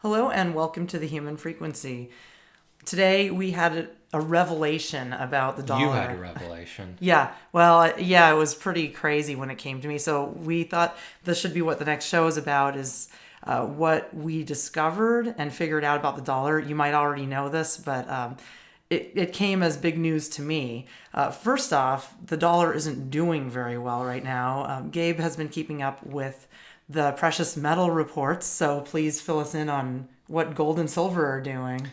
Hello and welcome to the Human Frequency. Today we had a revelation about the dollar. You had a revelation. It was pretty crazy when it came to me. So we thought this should be what the next show is about, is what we discovered and figured out about the dollar. You might already know this, but it came as big news to me. First off, the dollar isn't doing very well right now. Gabe has been keeping up with the precious metal reports, so please fill us in on what gold and silver are doing.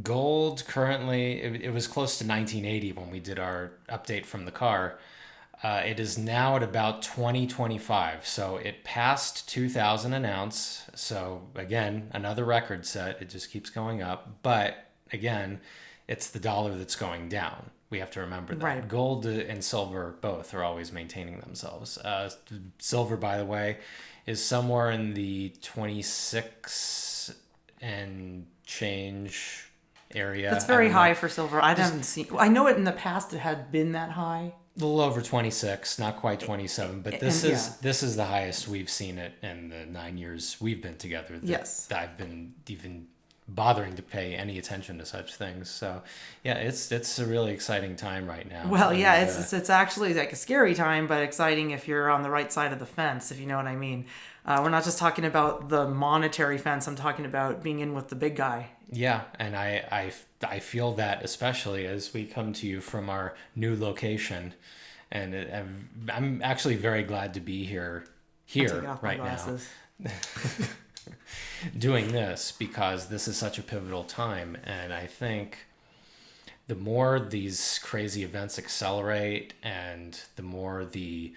Gold currently, it was close to 1980 when we did our update from the car. It is now at about 2025. So it passed 2,000 an ounce. So again, another record set. It just keeps going up. But again, it's the dollar that's going down. We have to remember that. Right. Gold and silver both are always maintaining themselves. Silver, by the way, is somewhere in the 26 and change area. That's very high for silver. I know it in the past it had been that high. A little over 26, not quite 27, but this is the highest we've seen it in the 9 years we've been together. Yes. I've been even bothering to pay any attention to such things. So yeah, it's a really exciting time right now. Well, yeah, it's actually like a scary time, but exciting if you're on the right side of the fence, if you know what I mean. We're not just talking about the monetary fence. I'm talking about being in with the big guy. Yeah, and I feel that especially as we come to you from our new location, and I'm actually very glad to be here right now. Doing this, because this is such a pivotal time, and I think the more these crazy events accelerate and the more the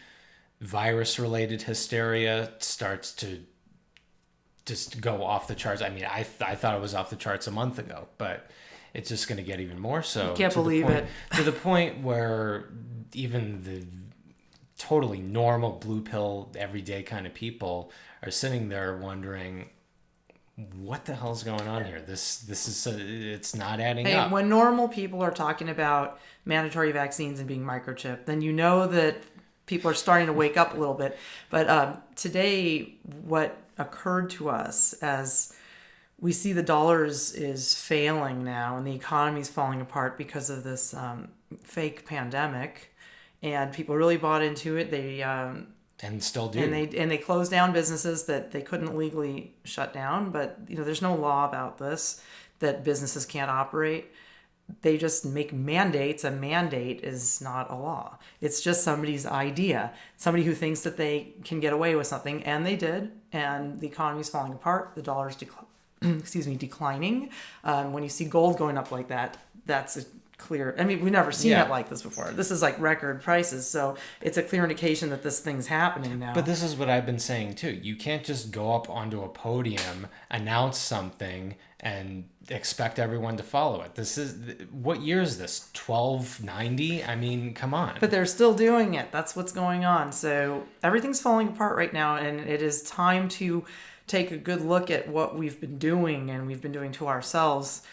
virus related hysteria starts to just go off the charts. I mean, I thought it was off the charts a month ago, but it's just going to get even more so. You can't believe it. To the point where even the totally normal blue pill everyday kind of people are sitting there wondering, what the hell's going on here? This is it's not adding up. When normal people are talking about mandatory vaccines and being microchipped, then you know that people are starting to wake up a little bit. But today, what occurred to us as we see the dollars is failing now and the economy is falling apart because of this fake pandemic, and people really bought into it. They and still do. And they closed down businesses that they couldn't legally shut down. But there's no law about this, that businesses can't operate. They just make mandates. A mandate is not a law. It's just somebody's idea. Somebody who thinks that they can get away with something, and they did. And the economy's falling apart. The dollar's declining. When you see gold going up like that, that's a clear. I mean, we've never seen it like this before. This is like record prices, so it's a clear indication that this thing's happening now. But this is what I've been saying too. You can't just go up onto a podium, announce something, and expect everyone to follow it. This is, what year is this? 1290? I mean, come on. But they're still doing it. That's what's going on. So everything's falling apart right now, and it is time to take a good look at what we've been doing and we've been doing to ourselves.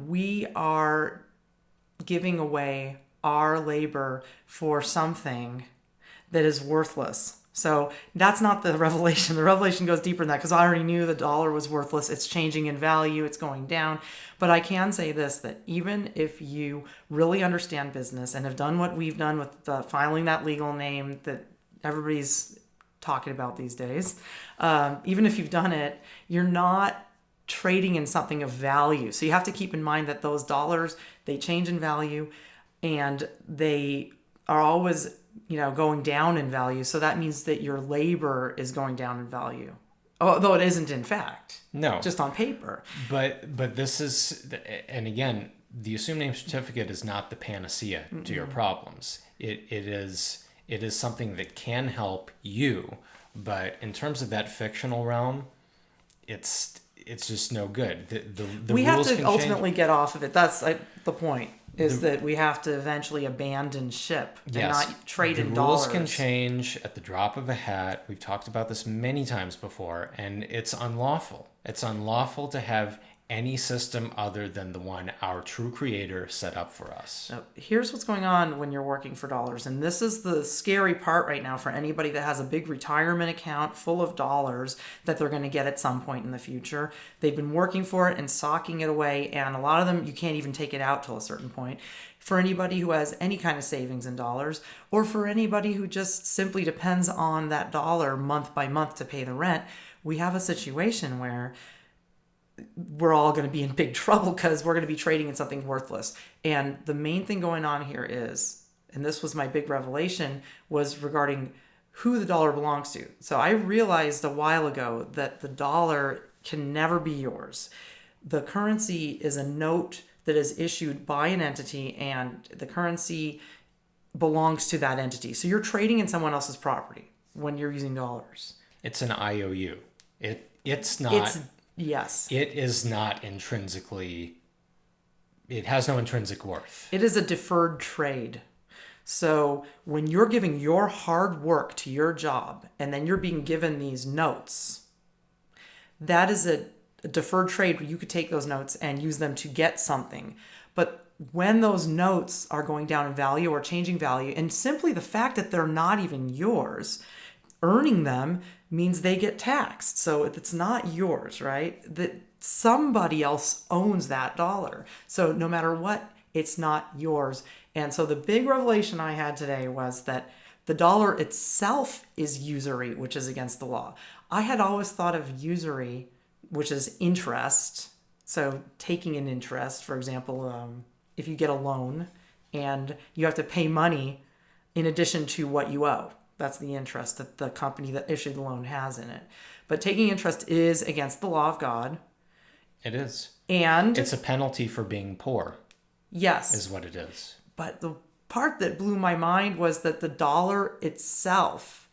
We are giving away our labor for something that is worthless. So that's not the revelation. The revelation goes deeper than that, because I already knew the dollar was worthless. It's changing in value. It's going down. But I can say this, that even if you really understand business and have done what we've done with filing that legal name that everybody's talking about these days, even if you've done it, you're not trading in something of value. So you have to keep in mind that those dollars, they change in value, and they are always, going down in value. So that means that your labor is going down in value, although it isn't in fact. No, just on paper. But this is, and again, the assumed name certificate is not the panacea to your problems. It is something that can help you, but in terms of that fictional realm, it's just no good. The we have rules to ultimately get off of it. That's the point, is that we have to eventually abandon ship and not trade in dollars. The rules can change at the drop of a hat. We've talked about this many times before, and it's unlawful. It's unlawful to have any system other than the one our true creator set up for us. So here's what's going on when you're working for dollars. And this is the scary part right now for anybody that has a big retirement account full of dollars that they're going to get at some point in the future. They've been working for it and socking it away. And a lot of them, you can't even take it out till a certain point. For anybody who has any kind of savings in dollars, or for anybody who just simply depends on that dollar month by month to pay the rent, we have a situation where we're all going to be in big trouble because we're going to be trading in something worthless. And the main thing going on here is, and this was my big revelation, was regarding who the dollar belongs to. So I realized a while ago that the dollar can never be yours. The currency is a note that is issued by an entity, and the currency belongs to that entity. So you're trading in someone else's property when you're using dollars. It's an IOU. It's not. Yes. It is not intrinsically, it has no intrinsic worth. It is a deferred trade. So when you're giving your hard work to your job and then you're being given these notes, that is a deferred trade where you could take those notes and use them to get something. But when those notes are going down in value or changing value, and simply the fact that they're not even yours, earning them means they get taxed. So it's not yours, right? That somebody else owns that dollar. So no matter what, it's not yours. And so the big revelation I had today was that the dollar itself is usury, which is against the law. I had always thought of usury, which is interest. So taking an interest, for example, if you get a loan and you have to pay money in addition to what you owe. That's the interest that the company that issued the loan has in it. But taking interest is against the law of God. It is. And it's a penalty for being poor. Yes. Is what it is. But the part that blew my mind was that the dollar itself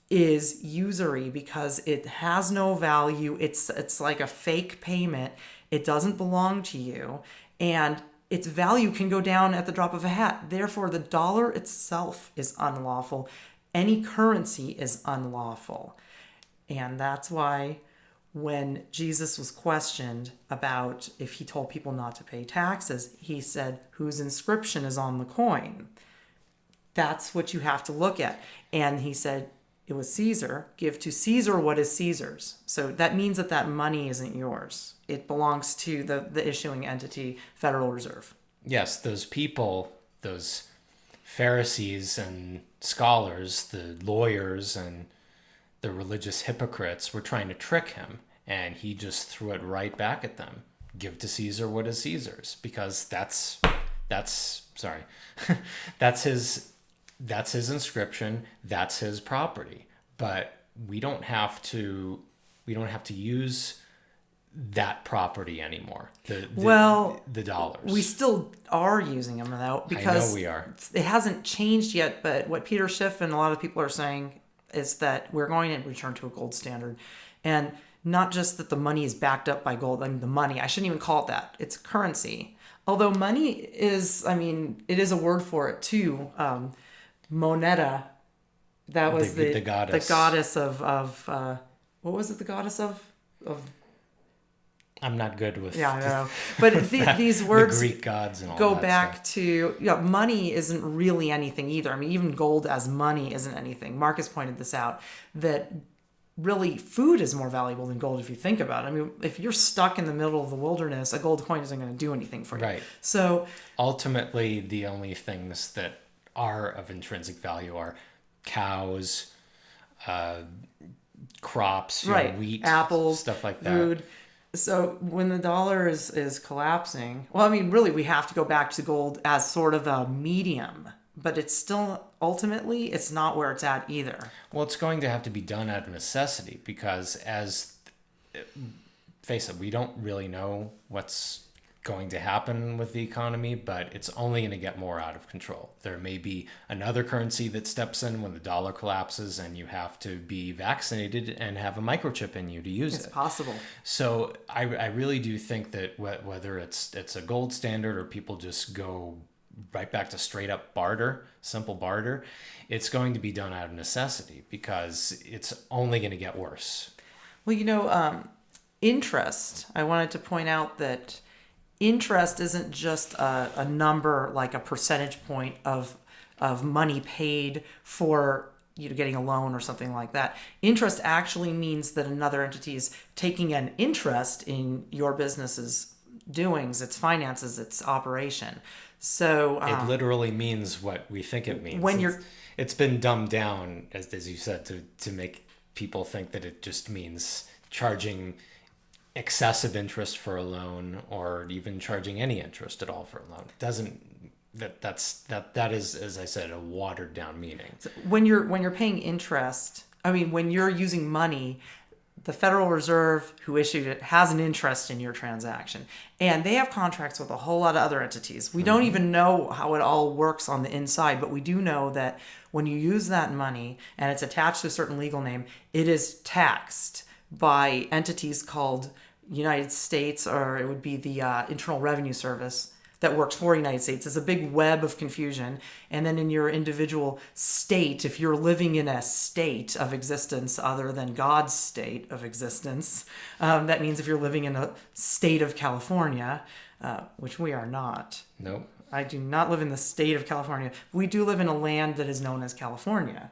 is usury because it has no value. It's like a fake payment. It doesn't belong to you. And its value can go down at the drop of a hat. Therefore, the dollar itself is unlawful. Any currency is unlawful. And that's why when Jesus was questioned about if he told people not to pay taxes, he said, whose inscription is on the coin? That's what you have to look at. And he said, it was Caesar. Give to Caesar what is Caesar's. So that means that that money isn't yours. It belongs to the issuing entity, Federal Reserve. Yes, those people, those Pharisees and scholars, the lawyers and the religious hypocrites were trying to trick him, and he just threw it right back at them. Give to Caesar what is Caesar's, because that's his inscription, that's his property. But we don't have to use that property anymore. The dollars. We still are using them though, because I know we are. It hasn't changed yet. But what Peter Schiff and a lot of people are saying is that we're going to return to a gold standard, and not just that the money is backed up by gold. I mean, the money, I shouldn't even call it that. It's currency. Although money is, it is a word for it too. Moneta. That was the goddess. The goddess of what was it? The goddess of. I'm not good with. Yeah, I know. But these words the Greek gods and all go that back stuff. to, money isn't really anything either. I mean, even gold as money isn't anything. Marcus pointed this out, that really food is more valuable than gold if you think about it. I mean, if you're stuck in the middle of the wilderness, a gold coin isn't going to do anything for you. Right. So ultimately, the only things that are of intrinsic value are cows, crops, right, wheat, apples, stuff like that. Food. So when the dollar is collapsing, really we have to go back to gold as sort of a medium, but it's still ultimately it's not where it's at either. Well, it's going to have to be done out of necessity because face it, we don't really know what's going to happen with the economy, but it's only going to get more out of control. There may be another currency that steps in when the dollar collapses and you have to be vaccinated and have a microchip in you to use it. It's possible. So I really do think that whether it's a gold standard or people just go right back to straight up barter, simple barter, it's going to be done out of necessity because it's only going to get worse. Well, interest, I wanted to point out that interest isn't just a number, like a percentage point of money paid for getting a loan or something like that. Interest actually means that another entity is taking an interest in your business's doings, its finances, its operation. So it literally means what we think it means. It's been dumbed down, as you said, to make people think that it just means charging excessive interest for a loan, or even charging any interest at all for a loan. It doesn't. That is, as I said, a watered down meaning. When you're paying interest, when you're using money, the Federal Reserve, who issued it, has an interest in your transaction, and they have contracts with a whole lot of other entities. We don't even know how it all works on the inside, but we do know that when you use that money and it's attached to a certain legal name, it is taxed by entities called United States, or it would be the Internal Revenue Service that works for the United States. It's a big web of confusion. And then in your individual state, if you're living in a state of existence other than God's state of existence, that means if you're living in a state of California, which we are not. Nope. I do not live in the state of California. We do live in a land that is known as California.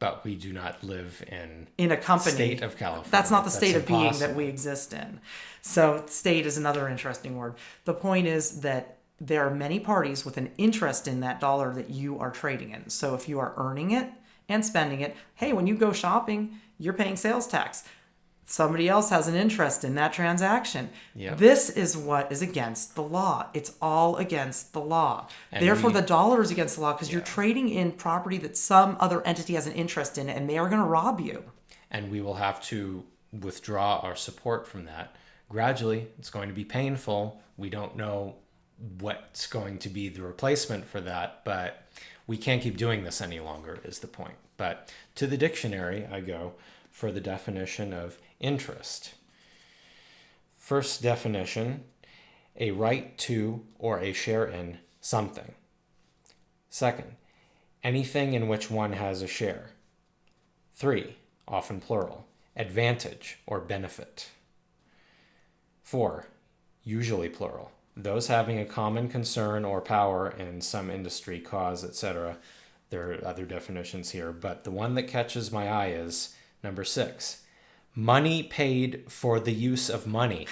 But we do not live in a company. State of California. That's not the state of impossible. being that we exist in. So state is another interesting word. The point is that there are many parties with an interest in that dollar that you are trading in. So if you are earning it and spending it, hey, when you go shopping, you're paying sales tax. Somebody else has an interest in that transaction. Yep. This is what is against the law. It's all against the law. And therefore, the dollar is against the law because you're trading in property that some other entity has an interest in, and they are going to rob you. And we will have to withdraw our support from that. Gradually, it's going to be painful. We don't know what's going to be the replacement for that, but we can't keep doing this any longer is the point. But to the dictionary, I go for the definition of interest. First definition, a right to or a share in something. Second, anything in which one has a share. 3, often plural, advantage or benefit. 4, usually plural, those having a common concern or power in some industry, cause, etc. There are other definitions here, but the one that catches my eye is number 6, money paid for the use of money.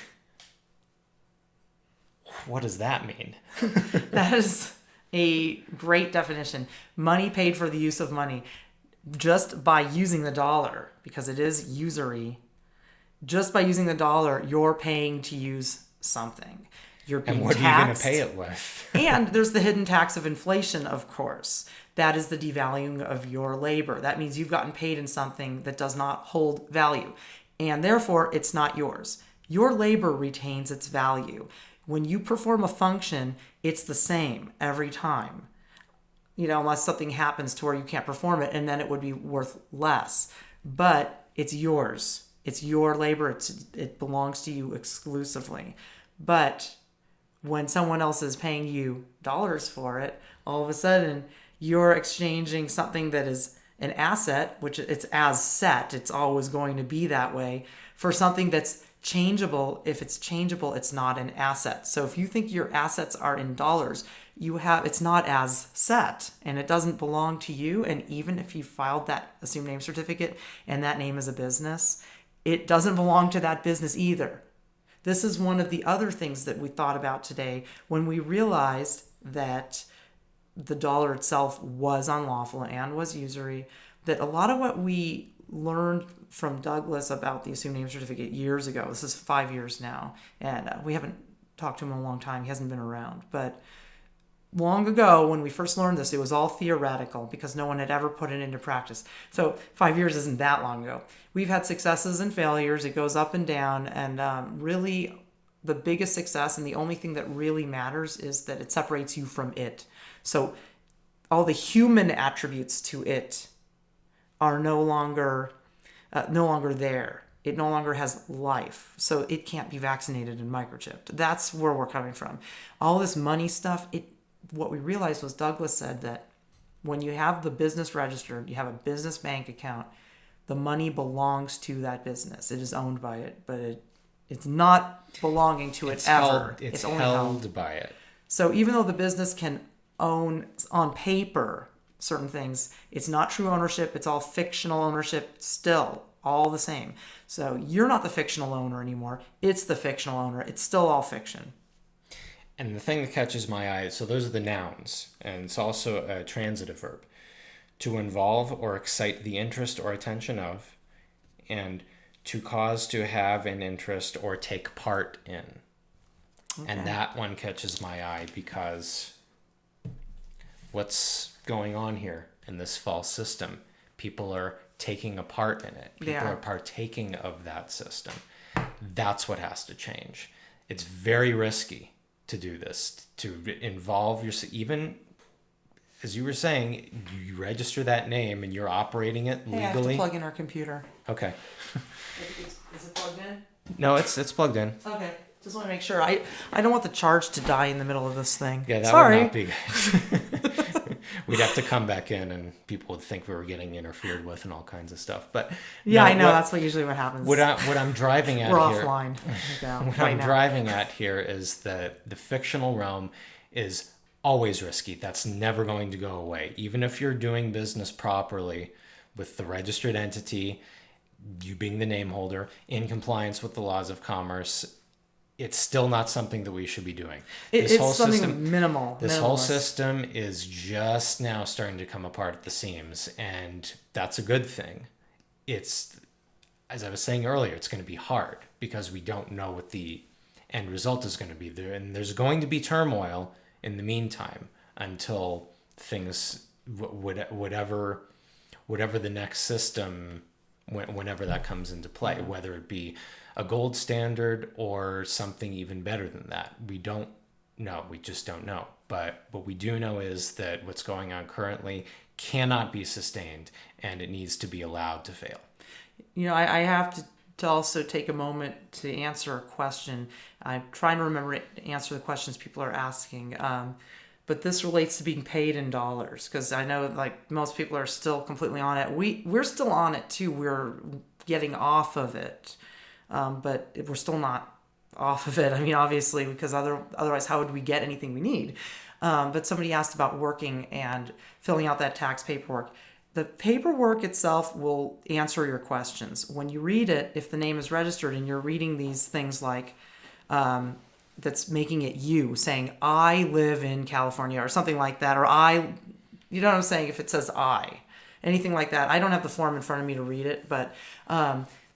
What does that mean? That is a great definition. Money paid for the use of money. Just by using the dollar, because it is usury, just by using the dollar, you're paying to use something. You're being taxed. And what are you going to pay it with? And there's the hidden tax of inflation, of course. That is the devaluing of your labor. That means you've gotten paid in something that does not hold value. And therefore, it's not yours. Your labor retains its value. When you perform a function, it's the same every time. Unless something happens to where you can't perform it, and then it would be worth less. But it's yours. It's your labor. It belongs to you exclusively. But when someone else is paying you dollars for it, all of a sudden you're exchanging something that is an asset, which it's as set, it's always going to be that way, for something that's changeable. If it's changeable, it's not an asset. So if you think your assets are in dollars, it's not as set, and it doesn't belong to you. And even if you filed that assumed name certificate and that name is a business, it doesn't belong to that business either. This is one of the other things that we thought about today when we realized that the dollar itself was unlawful and was usury, that a lot of what we learned from Douglas about the assumed name certificate years ago, this is 5 years now, and we haven't talked to him in a long time, he hasn't been around, but long ago when we first learned this, it was all theoretical because no one had ever put it into practice. So 5 years isn't that long ago. We've had successes and failures, it goes up and down, and really the biggest success and the only thing that really matters is that it separates you from it. So all the human attributes to it are no longer there. It no longer has life. So it can't be vaccinated and microchipped. That's where we're coming from. All this money stuff, what we realized was Douglas said that when you have the business registered, you have a business bank account, the money belongs to that business. It is owned by it, but It's not belonging to it It's ever. It's only held by it. So even though the business can own on paper certain things, it's not true ownership. It's all fictional ownership still, all the same. So you're not the fictional owner anymore. It's the fictional owner. It's still all fiction. And the thing that catches my eye, so those are the nouns, and it's also a transitive verb. To involve or excite the interest or attention of, and to cause to have an interest or take part in. Okay. And that one catches my eye because what's going on here in this false system? People are taking a part in it. People are partaking of that system. That's what has to change. It's very risky to do this, to involve yourself. Even as you were saying, you register that name and you're operating it legally. I have to plug in our computer. Okay. Is it plugged in? No, it's plugged in. Okay. Just want to make sure. I don't want the charge to die in the middle of this thing. Yeah, that Sorry. would not be good. We'd have to come back in and people would think we were getting interfered with and all kinds of stuff. But yeah, no, I know that's usually what happens. What I'm driving at we're here. We're offline. What I'm driving at here is that the fictional realm is always risky. That's never going to go away. Even if you're doing business properly with the registered entity, you being the name holder, in compliance with the laws of commerce, it's still not something that we should be doing. It's something minimal. This whole system is just now starting to come apart at the seams, and that's a good thing. It's, as I was saying earlier, it's going to be hard because we don't know what the end result is going to be there, and there's going to be turmoil in the meantime until things, whatever the next system, whenever that comes into play, whether it be a gold standard or something even better than that. We don't know. We just don't know. But what we do know is that what's going on currently cannot be sustained, and it needs to be allowed to fail. You know, I have to also take a moment to answer a question. I'm trying to remember to answer the questions people are asking. But this relates to being paid in dollars, because I know like most people are still completely on it. We're still on it too. We're getting off of it. But we're still not off of it. I mean, obviously, because otherwise, how would we get anything we need? But somebody asked about working and filling out that tax paperwork. The paperwork itself will answer your questions. When you read it, if the name is registered and you're reading these things like that's making it you, saying, I live in California or something like that, or you know what I'm saying? If it says I, anything like that. I don't have the form in front of me to read it, but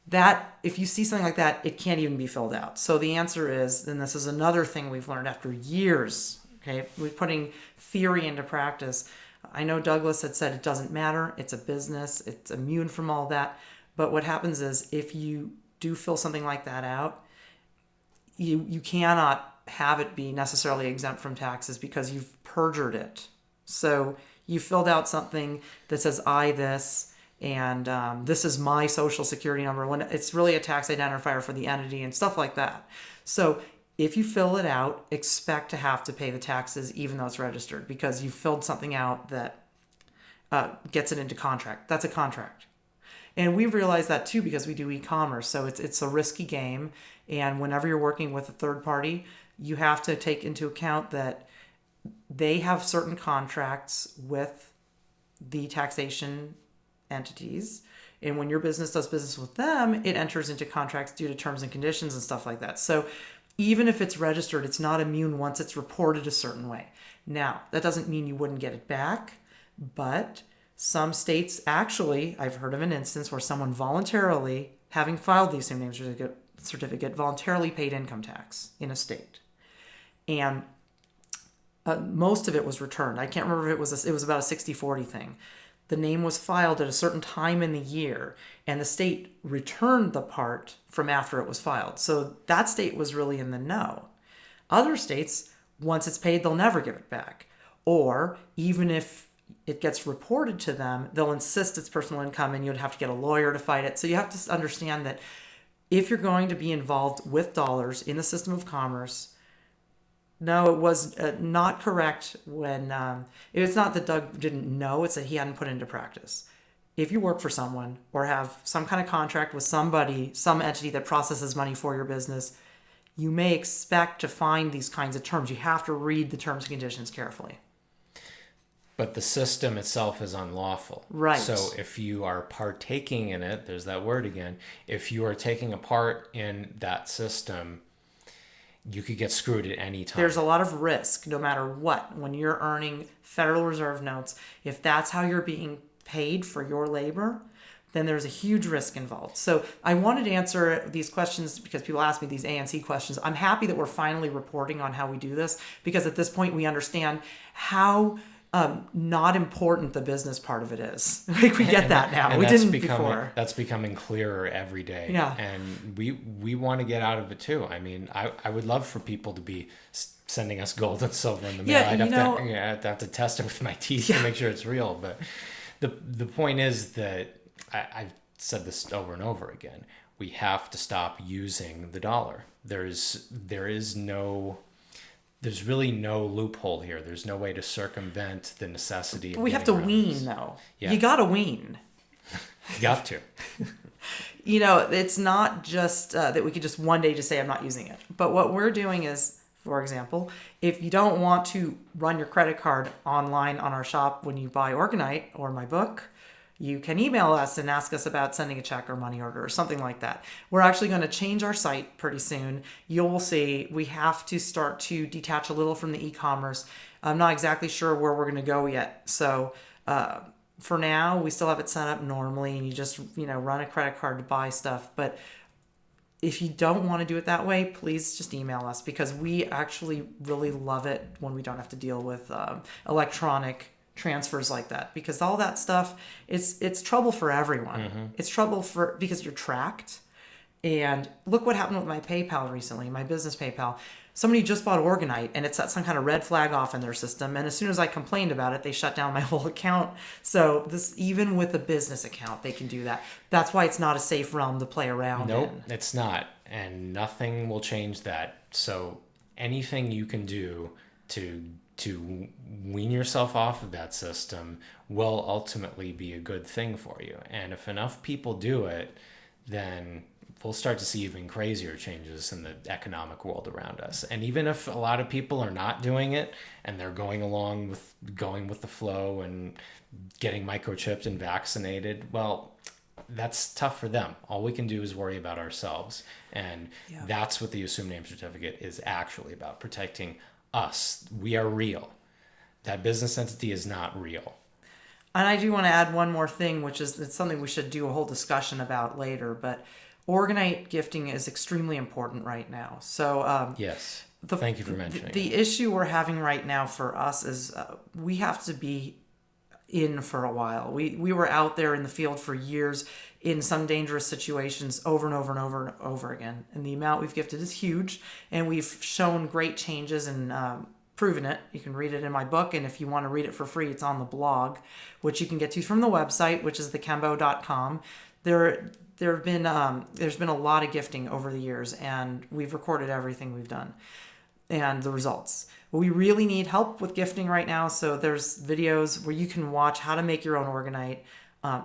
that if you see something like that, it can't even be filled out. So the answer is, and this is another thing we've learned after years, okay, we're putting theory into practice. I know Douglas had said it doesn't matter. It's a business. It's immune from all that. But what happens is if you do fill something like that out, you cannot have it be necessarily exempt from taxes because you've perjured it. So you filled out something that says I this, and this is my social security number, when it's really a tax identifier for the entity and stuff like that. So if you fill it out, expect to have to pay the taxes even though it's registered, because you filled something out that gets it into contract. That's a contract. And we realize that too because we do e-commerce. So it's a risky game. And whenever you're working with a third party, you have to take into account that they have certain contracts with the taxation entities, and when your business does business with them, it enters into contracts due to terms and conditions and stuff like that. So even if it's registered, it's not immune once it's reported a certain way. Now, that doesn't mean you wouldn't get it back, but some states actually, I've heard of an instance where someone voluntarily, having filed the assumed name certificate, voluntarily paid income tax in a state. And most of it was returned. I can't remember if it was about a 60-40 thing. The name was filed at a certain time in the year, and the state returned the part from after it was filed. So that state was really in the know. Other states, once it's paid, they'll never give it back. Or even if it gets reported to them, they'll insist it's personal income and you'd have to get a lawyer to fight it. So you have to understand that if you're going to be involved with dollars in the system of commerce, no, it was not correct when it's not that Doug didn't know, it's that he hadn't put into practice. if you work for someone or have some kind of contract with somebody, some entity that processes money for your business, you may expect to find these kinds of terms. You have to read the terms and conditions carefully. But the system itself is unlawful. Right. So if you are partaking in it, there's that word again, if you are taking a part in that system, you could get screwed at any time. There's a lot of risk no matter what. When you're earning Federal Reserve notes, if that's how you're being paid for your labor, then there's a huge risk involved. So I wanted to answer these questions because people ask me these ANC questions. I'm happy that we're finally reporting on how we do this, because at this point we understand how not important the business part of it is. Like, we get that now. We didn't before. That's becoming clearer every day. Yeah. And we want to get out of it too. I mean, I would love for people to be sending us gold and silver in the mail. I'd have to test it with my teeth to make sure it's real. But the point is that I've said this over and over again. We have to stop using the dollar. There's really no loophole here. There's no way to circumvent the necessity of we have to wean, though. Yeah. You got to wean. Got to. It's not just that we could just one day just say, I'm not using it. But what we're doing is, for example, if you don't want to run your credit card online on our shop when you buy Orgonite or my book, you can email us and ask us about sending a check or money order or something like that. We're actually going to change our site pretty soon. You'll see we have to start to detach a little from the e-commerce. I'm not exactly sure where we're going to go yet. So for now, we still have it set up normally, and you just run a credit card to buy stuff. But if you don't want to do it that way, please just email us, because we actually really love it when we don't have to deal with electronic transfers like that, because all that stuff, it's trouble for everyone. Mm-hmm. It's trouble because you're tracked. And look what happened with my PayPal recently, my business PayPal. Somebody just bought Orgonite, and it set some kind of red flag off in their system. And as soon as I complained about it, they shut down my whole account. So even with a business account, they can do that. That's why it's not a safe realm to play around in. Nope, it's not. And nothing will change that. So anything you can do to wean yourself off of that system will ultimately be a good thing for you. And if enough people do it, then we'll start to see even crazier changes in the economic world around us. And even if a lot of people are not doing it and they're going with the flow and getting microchipped and vaccinated, well, that's tough for them. All we can do is worry about ourselves. And that's what the assumed name certificate is actually about, protecting us. We are real. That business entity is not real. And I do want to add one more thing, which is it's something we should do a whole discussion about later, but Orgonite gifting is extremely important right now. So yes, thank you for mentioning the issue we're having right now for us is we have to be in for a while. We were out there in the field for years in some dangerous situations over and over and over and over again. And the amount we've gifted is huge, and we've shown great changes and proven it. You can read it in my book, and if you want to read it for free, it's on the blog, which you can get to from the website, which is thekembo.com. There's been a lot of gifting over the years, and we've recorded everything we've done and the results. We really need help with gifting right now, so there's videos where you can watch how to make your own Orgonite.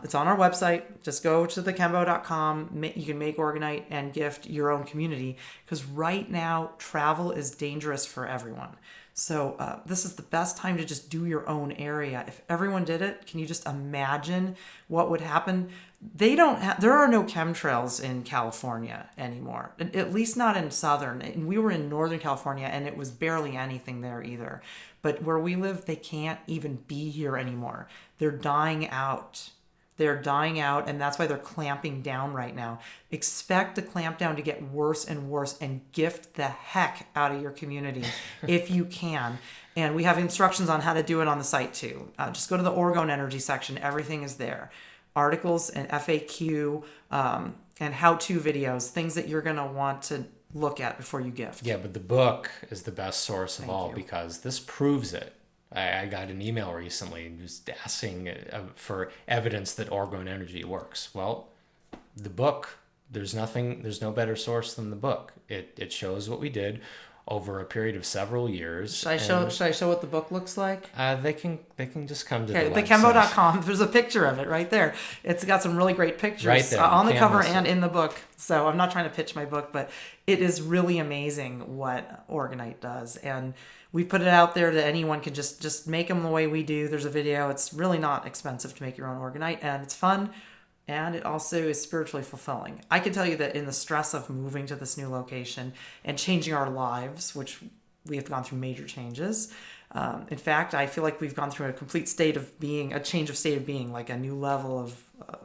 It's on our website. Just go to thekembo.com. You can make Orgonite and gift your own community, because right now travel is dangerous for everyone. So this is the best time to just do your own area. If everyone did it, can you just imagine what would happen? There are no chemtrails in California anymore, at least not in Southern. And we were in Northern California, and it was barely anything there either. But where we live, they can't even be here anymore. They're dying out. And that's why they're clamping down right now. Expect the clamp down to get worse and worse, and gift the heck out of your community if you can. And we have instructions on how to do it on the site too. Just go to the Orgone Energy section. Everything is there. Articles and FAQ and how-to videos, things that you're going to want to look at before you gift. Yeah, but the book is the best source of all, because this proves it. I got an email recently just asking for evidence that Orgone Energy works. Well, the book, there's no better source than the book. It shows what we did. over a period of several years. Should I show what the book looks like? They can just come to Okay, the website. thekembo.com. There's a picture of it right there. It's got some really great pictures Right there. on the You cover can't miss and it. in the book. So I'm not trying to pitch my book, but it is really amazing what Orgonite does. And we put it out there that anyone can just make them the way we do. There's a video. It's really not expensive to make your own Orgonite, and it's fun. And it also is spiritually fulfilling. I can tell you that in the stress of moving to this new location and changing our lives, which we have gone through major changes. In fact, I feel like we've gone through a complete state of being, a change of state of being, like a new level of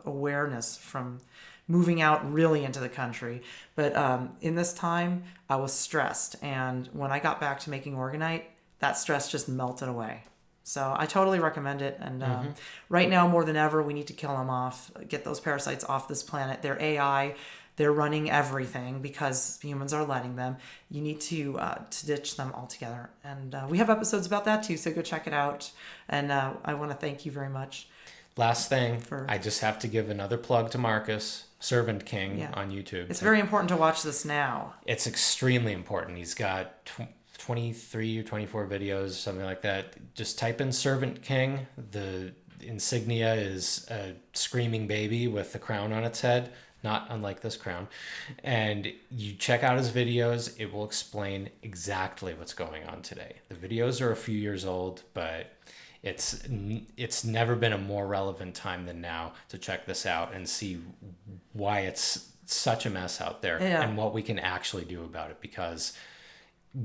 awareness from moving out really into the country. But in this time, I was stressed. And when I got back to making Orgonite, that stress just melted away. So I totally recommend it. And right now, more than ever, we need to kill them off, get those parasites off this planet. They're AI. They're running everything because humans are letting them. You need to ditch them altogether. And we have episodes about that too, so go check it out. And I want to thank you very much. Last thing, I just have to give another plug to Marcus, Servant King on YouTube. It's very important to watch this now. It's extremely important. He's got 23 or 24 videos, something like that. Just type in Servant King. The insignia is a screaming baby with the crown on its head, not unlike this crown. And you check out his videos, it will explain exactly what's going on today. The videos are a few years old, but it's never been a more relevant time than now to check this out and see why it's such a mess out there and what we can actually do about it, because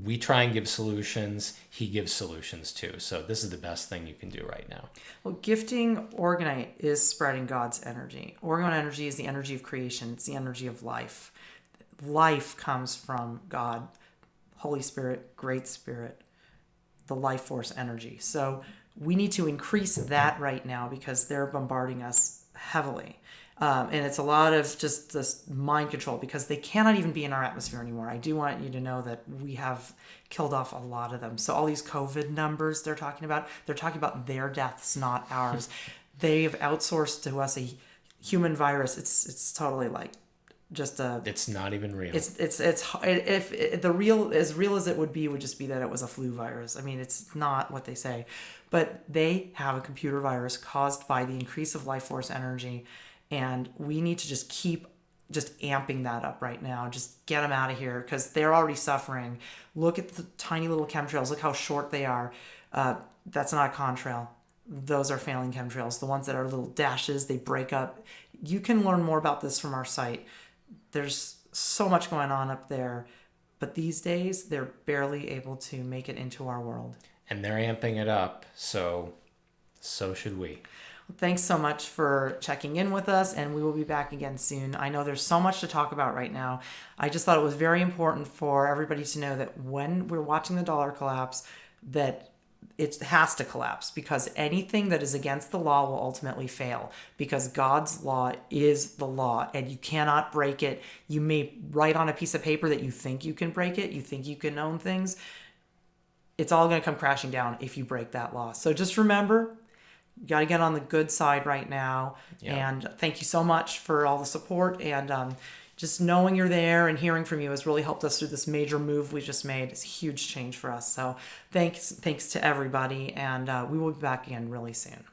we try and give solutions, he gives solutions too. So this is the best thing you can do right now. Well, gifting Orgonite is spreading God's energy. Orgon energy is the energy of creation. It's the energy of life. Life comes from God, Holy Spirit, Great Spirit, the life force energy. So we need to increase that right now because they're bombarding us heavily. And it's a lot of just this mind control because they cannot even be in our atmosphere anymore. I do want you to know that we have killed off a lot of them. So all these COVID numbers they're talking about their deaths, not ours. They've outsourced to us a human virus. It's totally like just a. It's not even real. It's if the real as it would just be that it was a flu virus. I mean, it's not what they say, but they have a computer virus caused by the increase of life force energy. And we need to just keep just amping that up right now. Just get them out of here because they're already suffering. Look at the tiny little chemtrails. Look how short they are. That's not a contrail. Those are failing chemtrails. The ones that are little dashes, they break up. You can learn more about this from our site. There's so much going on up there. But these days, they're barely able to make it into our world. And they're amping it up. So should we. Thanks so much for checking in with us, and we will be back again soon. I know there's so much to talk about right now. I just thought it was very important for everybody to know that when we're watching the dollar collapse, that it has to collapse because anything that is against the law will ultimately fail because God's law is the law and you cannot break it. You may write on a piece of paper that you think you can break it, you think you can own things. It's all going to come crashing down if you break that law. So just remember, you got to get on the good side right now. Yeah. And thank you so much for all the support. And just knowing you're there and hearing from you has really helped us through this major move we just made. It's a huge change for us. So thanks to everybody. And we will be back again really soon.